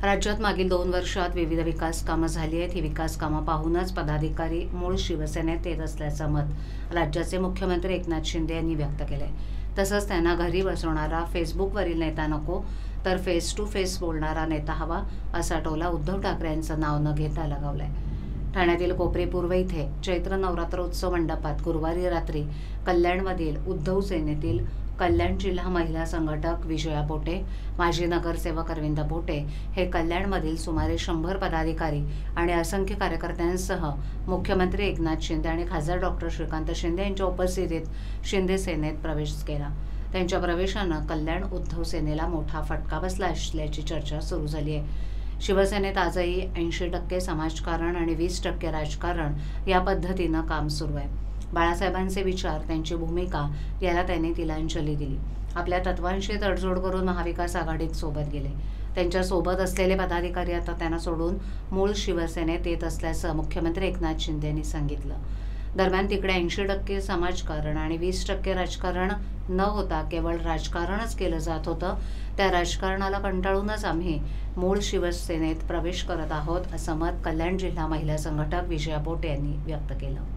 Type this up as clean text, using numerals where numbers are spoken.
राज्यात मागील 2 वर्षात विविध विकास कामं झाली आहेत. ही विकास कामं पाहूनच पदाधिकारी मूळ शिवसेनेत येत असल्याचं मत राज्याचे मुख्यमंत्री एकनाथ शिंदे यांनी व्यक्त केलंय. तसंच त्यांना घरी बसवणारा फेसबुकवरील नेता नको, तर फेस टू फेस बोलणारा नेता हवा, असा टोला उद्धव ठाकरे यांचं नाव न घेता लगावलाय. ठाण्यातील कोपरी पूर्व इथे चैत्र नवरात्रोत्सव मंडपात गुरुवारी रात्री कल्याणमधील उद्धव सेनेतील कल्याण जिल्हा महिला संघटक विजया पोटे, माजी नगरसेवक अरविंद पोटे हे कल्याणमधील सुमारे 100 पदाधिकारी आणि असंख्य कार्यकर्त्यांसह मुख्यमंत्री एकनाथ शिंदे आणि खासदार डॉक्टर श्रीकांत शिंदे यांच्या उपस्थितीत शिंदे सेनेत प्रवेश केला. त्यांच्या प्रवेशानं कल्याण उद्धव सेनेला मोठा फटका बसला असल्याची चर्चा सुरू झाली आहे. शिवसेनेत आजही 80% समाजकारण आणि 20% राजकारण या पद्धतीनं काम सुरू आहे. बाळासाहेबांचे विचार, त्यांची भूमिका याला त्यांनी तिलांजली दिली. आपल्या तत्वांशी तडजोड करून महाविकास आघाडीत सोबत गेले. त्यांच्या सोबत असलेले पदाधिकारी आता त्यांना सोडून मूळ शिवसेनेत येत असल्याचं मुख्यमंत्री एकनाथ शिंदे यांनी सांगितलं. दरम्यान तिकडे 80% समाजकारण आणि 20% राजकारण न होता केवळ राजकारणच केलं जात होतं. त्या राजकारणाला कंटाळूनच आम्ही मूळ शिवसेनेत प्रवेश करत आहोत, असं मत कल्याण जिल्हा महिला संघटक विजया पोटे यांनी व्यक्त केलं.